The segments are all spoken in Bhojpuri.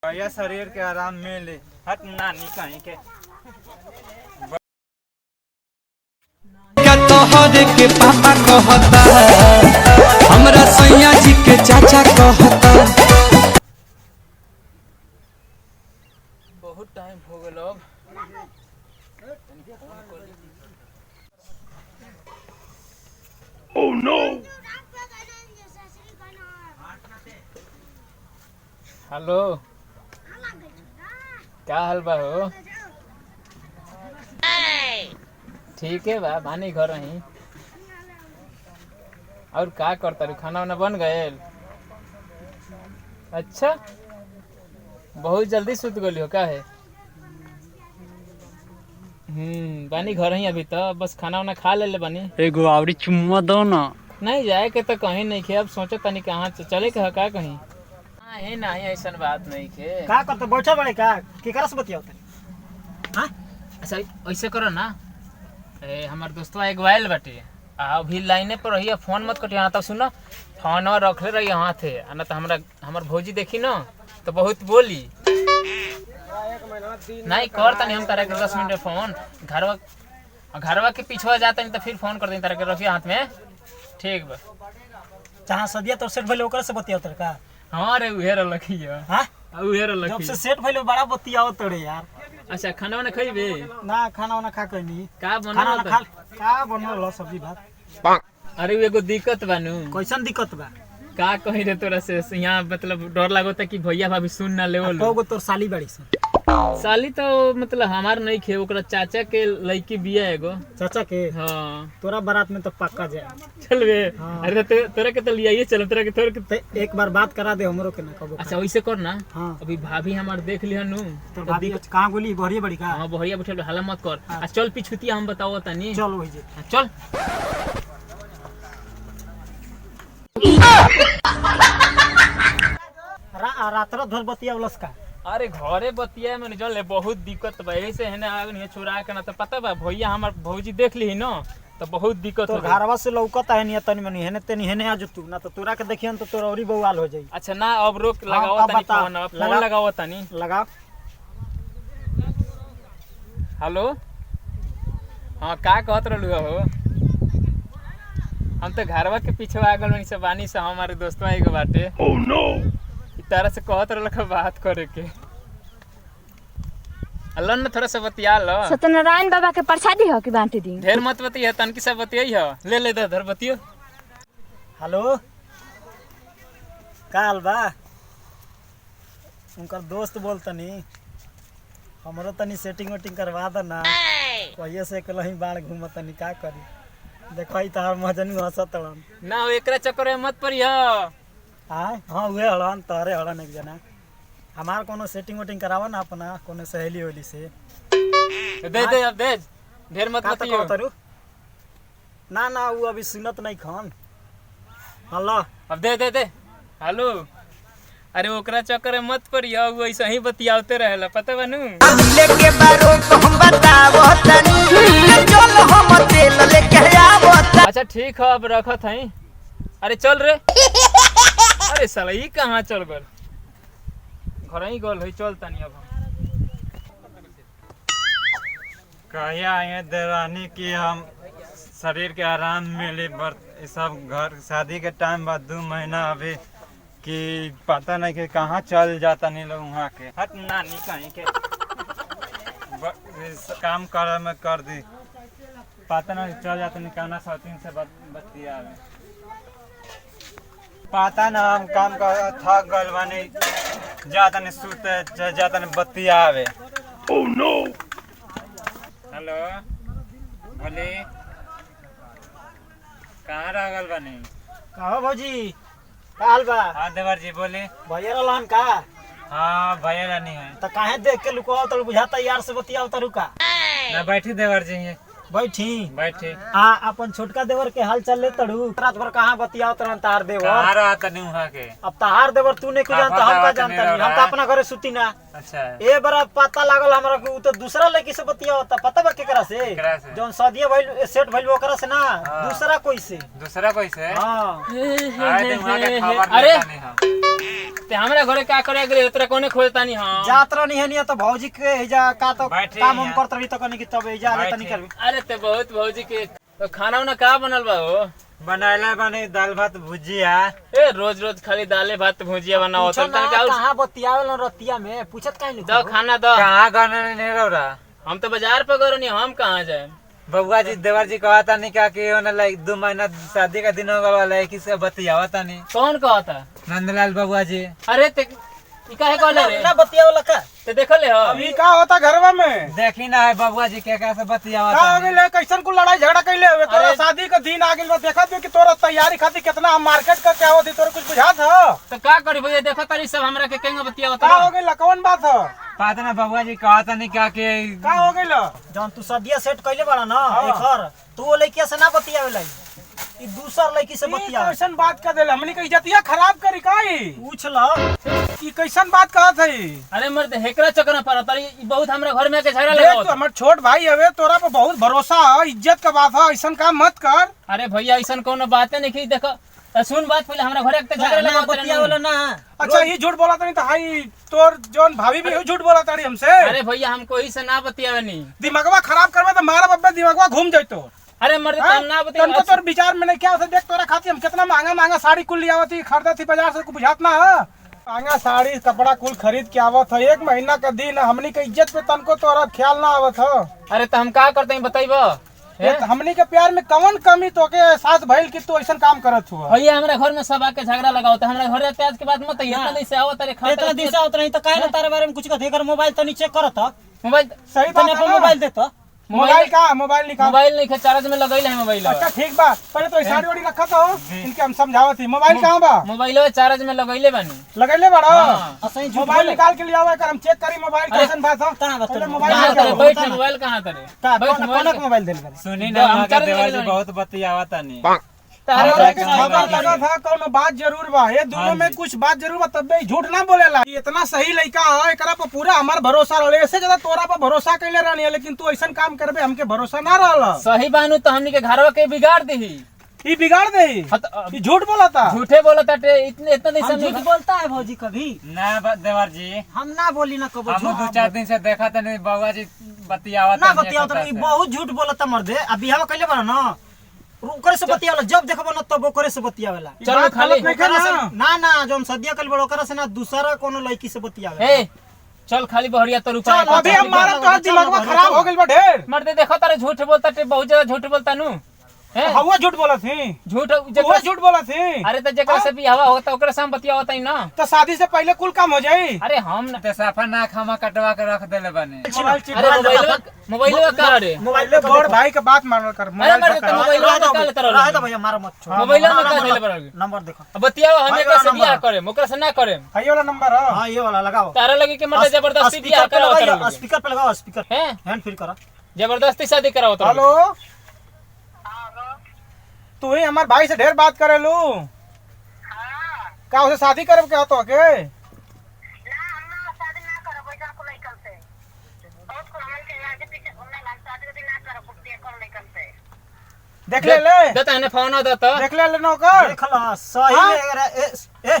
या शरीर के आराम मिले हट नानी कहीं के तोहर के पापा कहता हमरा सैया जी के चाचा कहता। बहुत टाइम हो गल अब ओह नो। हेलो क्या हाल बा हो? ठीक है बा बानी घर रही। और का करता रू? खाना वाना बन गए? अच्छा बहुत जल्दी सुत गली हो का है? बानी घर ही अभी तो बस खाना वाना खा ले बानी। एगो आवरी चुम्मा दो ना। नहीं जाए के तो कहीं नहीं खे। अब सोचो तनी कहाँ चले के का कहीं है नहीं ऐसा बात नहीं खे। का करते बैठे बड़े का केकरा से बतियाओ तनी? हां अच्छा ऐसे करो ना हमार दोस्तवा एक वाइल बाटे अभी लाइने पर रही फोन मत कटिया तब सुनो फोन रखले रही हाथ है ना तो हमार भौजी देखी ना तो बहुत बोली नहीं कर तनी हम तारा के 10 मिनट फोन घरवा के पीछे जाता नहीं तो फिर फोन कर दें तारा के रखिए हाथ में। ठीक बा जहां सदिया तो सेट भइले ओकरा से बतियाओ तर का? हां रे उहे रखिए। हां उहे जब रखिए से सेट भइले बड़ा बतियाओ तड़े यार। अच्छा खाना वाना खइबे? ना खाना वाना खा कनी का खाना ना बनल? खा का बनल सब्जी भात। अरे एगो दिक्कत बानू। कैसन दिक्कत बा? का कही रे तोरा से यहाँ मतलब डर लागता कि भैया भाभी सुन ना लेवल। कोगो तोर साली बड़ी सन। साली तो मतलब हमार नहीं खे ओकरा चाचा के लड़की बिया एगो। चाचा के? हाँ तोरा बारात में तो पक्का जाए। चल बे। हाँ। अरे तोरा के तो लिया चल तोरा के ते एक बार बात करा दे हमरो के ना कबो। अच्छा वैसे कर ना। हाँ। अभी भाभी हमार देख लिया नु तो भाभी कहां गोली बहरी बड़ी का? हाँ बहरिया बैठल हाला मत कर। आ चल पिछुतिया हम बताओ तनी। चल वही जे चल रात भर बतियावलस का? अरे घरे बतिया में जल ले बहुत दिक्कत बा ऐसे है ना आगे चुरा के ना तो पता बा भैया हमार भौजी देख ली ना तो बहुत दिक्कत तो हो गई। घरवा से लौकत है नहीं तनी मनी हेने तनी हेने आ जतू ना तो तोरा के देखियन तो तोरा औरी बवाल हो जाई। अच्छा ना अब रोक लगाओ अब तनी बता। फोन लगाओ तनी। लगा। हेलो हाँ का कहत रहलू हो? हम तो घरवा के पीछे आ गल से बानी से हमारे दोस्तवा एगो बाटे। Oh no. तारा से कहत रहल बात करे के अल्लाह ने थोड़ा सा बतिया लो। सत्यनारायण बाबा के प्रसादी हो कि बांटी दी? ढेर मत बतिया तनकी सब बतियाई हो। ले ले धर बतियो। हेलो का हाल बा? उनकर दोस्त बोलतनी हमरो तनी सेटिंग वेटिंग करवा द ना। कहिए से कलही बाढ़ घूमतनी का करी देखई तार मजनू हंसतड़न ना एकरा चक्कर में मत पड़ियो। हाँ उहे हड़न तोहरे हड़न एक जना। हमार कोनो सेटिंग वेटिंग करावा ना अपना कोनो सहेली होली से। दे अब दे ढेर मत का बतियो। तरू ना ना वो अभी सुनत नहीं खान। हेलो अब दे हेलो अरे ओकरा चक्कर में मत पड़ियो वो ऐसे ही बतियाते रहेला पता बा नु। लेके बारो तो हम बतावो तनी चल हम तेल लेके आवो। अच्छा ठीक है अब रखत हई। अरे चल रे। अरे साला ई कहाँ चल गल? घर ही गल है चल तनी अब हम। कहिया आए देरानी की हम शरीर के आराम मिले सब घर शादी के टाइम बाद 2 महीना अभी कि पता नहीं कि कहाँ चल जाता नहीं लोग वहाँ के हट नानी कहीं के काम कर में कर दी पता नहीं चल जाता नहीं कहना सौतीन से बतिया पता ना हम काम कर थक गल बानी जाता नहीं सूते जाता नहीं बतिया आवे। Oh no. हेलो बोली कहाँ रह गल बानी? कहो भौजी का हाल बा? हाँ देवर जी बोली। भैया रहलन का? हाँ भैया रानी है। तो काहे देख के लुकाओ तो बुझाता यार से बतियाओ तरू का? ना बैठी देवर जी ये बैठी बैठी। अपन छोटका देवर के हाल चल ले तड़ू रात भर कहाँ बतियाओ तरन तार देवर? कहाँ रहा तनी वहाँ के? अब तार देवर तू नहीं जानता हम का जानता नहीं। हम तो अपना घरे सुती ना। अच्छा ए बड़ा पता लागल हमरा को तो दूसरा लड़की से बतियाओ त पता बा केकरा से? केकरा से? जोन सदिया भइल सेट भइल ओकरा से ना दूसरा कोई से। दूसरा कोई से? हां आए थे वहाँ के खबर अरे लेता नहीं हम। ते हमरा घरे का करे गेले तोरा कोने खोजता नहीं हां जात्रा नहीं है नहीं तो भौजी के एजा का तो बैठे काम हम यहाँ। करत रही तो कनी कि तब एजा ले तनी करबी। अरे ते बहुत भौजी के तो खाना उना का बनल बा हो बनायला बने दाल भात भुजिया। ए रोज रोज खाली दाले भात भुजिया बनाओ पूछो तो ना तनिका कहां बतियावे न रतिया में पूछत काहे नहीं दो खाना दो कहाँ गाना नहीं रह रहा। हम तो बाजार पे गए नहीं हम कहाँ जाए बबुआ जी देवर जी कहा था नहीं कि लाइक 2 महीना शादी का दिन होगा वाला है किससे बतियावा था नहीं। कौन कहता नंदलाल बबुआ जी। अरे ते ई काहे कहले रे ना बतियावे का ते देखले हो अभी का होता घरवा में देखी ना है बबुआ जी क्या कैसे बतियावा का था हो नहीं। गइल कैसन को लड़ाई झगड़ा कैले हुए तोरा अरे- शादी का दिन आ गेल बा देखत हो कि तोरा तैयारी खातिर कितना हम मार्केट का क्या होती तोरा कुछ बुझात ह तो का करी भैया देखो तारी सब हमरा के केंगे बतिया का बता हो गइल कौन बात ह पता ना बबुआ जी कहा था नहीं क्या कि का हो गइल जौन तू सदिया सेट कइले बाड़ा ना एखर तू ओ लइकिया से ना बतियावे लाई ई दूसर लइकी से बतियावे। कैसन बात कर देला हमनी के इज्जतिया खराब करी काई पूछ ल ई कैसन बात कहत है अरे मर्द हेकरा चक्कर में पड़ा तारी ई बहुत हमरा घर में के झगड़ा देख लगाओ तो हमर छोट भाई हवे तोरा पे बहुत भरोसा है इज्जत का बात है ऐसन काम मत कर। अरे भैया ऐसन कोनो बात नहीं की देखो सुन बात पहले हमरा घरे के झगड़ा ना लगाओ बतियावे ना अच्छा ये झूठ बोला नहीं तो हाई तोर जोन भाभी भी झूठ बोला ताड़ी हमसे। अरे भैया हमको ही से ना बतियावे नहीं दिमागवा खराब करवे तो मारा बब्बे दिमागवा घूम जाइतो। अरे मर्द हाँ? तुम ना तुमको बतिया तोर विचार में नहीं क्या होता देख तोरा खातिर हम कितना महंगा महंगा साड़ी कुल लिया थी खरीदा थी बाजार से बुझात ना है महंगा साड़ी कपड़ा कुल खरीद के आवत है 1 महीना का दिन हमनी के इज्जत पे तनको तोरा ख्याल ना आवत है। अरे तो हम का करते हैं बताइबो हमनी के प्यार में कौन कमी तो के साथ भइल कि तू ऐसा काम करत हुआ। भैया हमरा घर में सब आके झगड़ा लगाओ तो हमरा घर आते आज के बाद मत इतना दिन से आओ तारे खा इतना दिन से आवत नहीं तो काहे ना तारे बारे में कुछ कहत एकर मोबाइल तनी चेक करत मोबाइल सही तने बात अपन है मोबाइल दे तो मोबाइल का मोबाइल निकाल। मोबाइल नहीं चार्ज में लगैल है मोबाइल अच्छा ठीक बा पहले तो साड़ी वाड़ी रखा तो इनके हम समझावत थी मोबाइल कहाँ बा मोबाइल चार्ज में लगैले बानी लगैले बड़ा हाँ। असही झूठ मोबाइल बोले निकाल के लिया हुआ हम चेक करी मोबाइल कैसन बात हो कहां बा पहले तोर मोबाइल कहाँ निकाल तारे बैठ मोबाइल कहाँ तारे का बैठ कौन मोबाइल कौन मोबाइल देले बारे सुनी दो, ना हम वहाँ का कर देवर देंगे जी बहुत बतियावा था नहीं। तारे हमरा घर के के खबर लगा था कौनो बात जरूर बा ये दोनों हाँ में जी। कुछ बात जरूर बा तब भी झूठ ना बोलेला ये इतना सही लड़का है एकरा पर पूरा हमार भरोसा रहले ऐसे ज्यादा तोरा पर भरोसा कैले रहनी है लेकिन तू ऐसा काम करबे हमके भरोसा ना रहला सही बानू तो हमनी के घरवा के बिगाड़ दी ई बिगाड़ दे ई झूठ बोला था झूठे बोला ताटे इतने इतना दिन हम से झूठ बोलता है भौजी कभी ना देवर जी हम ना बोली ना कबो हम झूठ 2-4 दिन से देखा था नहीं बबुआ जी बतियावा ना था बतियाओ तो ई बहुत झूठ बोलता मर्दे अभी हम कइले बाड़ा ना ओकरे से बतियावला जब देखबो ना तब ओकरे से बतियावेला ई चलो बात खाली गलत नहीं ओकरा से करना ना ना जोन सदिया कइले बड़ा ओकरा से ना दूसरा कोनो लड़की से बतियावे ए चल खाली बहरिया तो रुपया चल, अभी हम मारा तो दिमागवा खराब हो गेल बा ढेर मर्दे देखो तारे झूठ बोलता टे बहुत ज्यादा झूठ बोलता नु हैं हवा झूठ बोला थी झूठ वो जगह झूठ बोला थी अरे तो जगह से बियाह होता ओकरे से हम बतिया होता ही ना तो शादी से पहले कुल काम हो जाई। अरे हम ना ते साफा ना खामा कटवा के रख देले बने। अरे मोबाइल का रे मोबाइल बड़ भाई के बात मानल कर अरे मोबाइल मर्दे का तो कर। मोबाइल में का लेता रहे रहो तो भैया मारो मत छोड़ मोबाइल में का देले बरोगे नंबर देखो बतिया हम भाई एकरा से वाला बियाह नंबर। करे ओकरा से ना करे है ये वाला नंबर है हां ये वाला लगाओ तारा लगे कि मतलब जबरदस्ती बियाह स्पीकर पे कराओ लगाओ तारा स्पीकर पे लगाओ स्पीकर हैं हैंड फ्री करो जबरदस्ती शादी कराओ तारा हेलो तू ही हमार भाई से ढेर बात करे लू का उसे शादी करे क्या तो के देख ले देता है फोन दो तो देख ले नौकर देख ला सही हाँ? में एकरा ए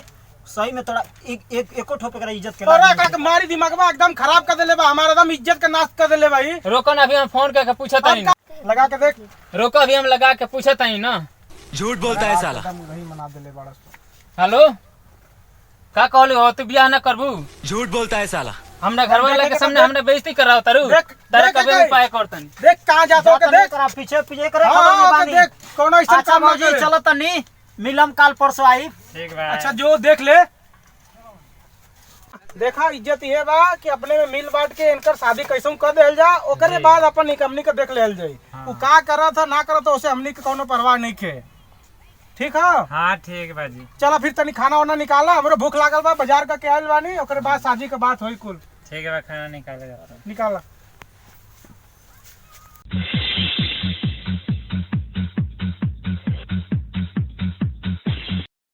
सही में तोरा एको ठोप एकरा इज्जत के तोरा लागी का मारी दिमागवा एकदम खराब कर देले बा हमारा एकदम इज्जत का नाश कर देले भाई। रोको ना अभी हम फोन करके पूछता ही ना लगा के देख रोको अभी हम लगा के पूछता ही ना झूठ बोलता है साला। एकदम वही मना देले बड़ा हेलो का कहले हो तू बियाह ना करबू झूठ बोलता है साला। हमरा घर वाला के सामने हमने बेइज्जती कराओ तारू देख, तारे देख, कबे देख। उपाय करतन देख कहां जातो के देख एकरा पीछे पीछे करे हाँ, खबर में हाँ, बानी देख कोनो ऐसा अच्छा काम ना मौजी करे। चलो तनी मिलम काल परसों आई ठीक बा। अच्छा जो देख ले देखा इज्जत ये बा कि अपने में मिल बांट के इनकर शादी कैसे कर देल जा ओकरे बाद अपन हमनी के देख लेल जाई वो का करत है ना करत है उसे हमनी के कोनो परवाह नहीं के ठीक है। हाँ ठीक बा जी। चला फिर तनी खाना वाना निकाला हमरो भूख लागल बा बाजार का के आइल बानी ओकरे बाद शादी के बात होई कुल ठीक है बा खाना निकालेगा। निकाला।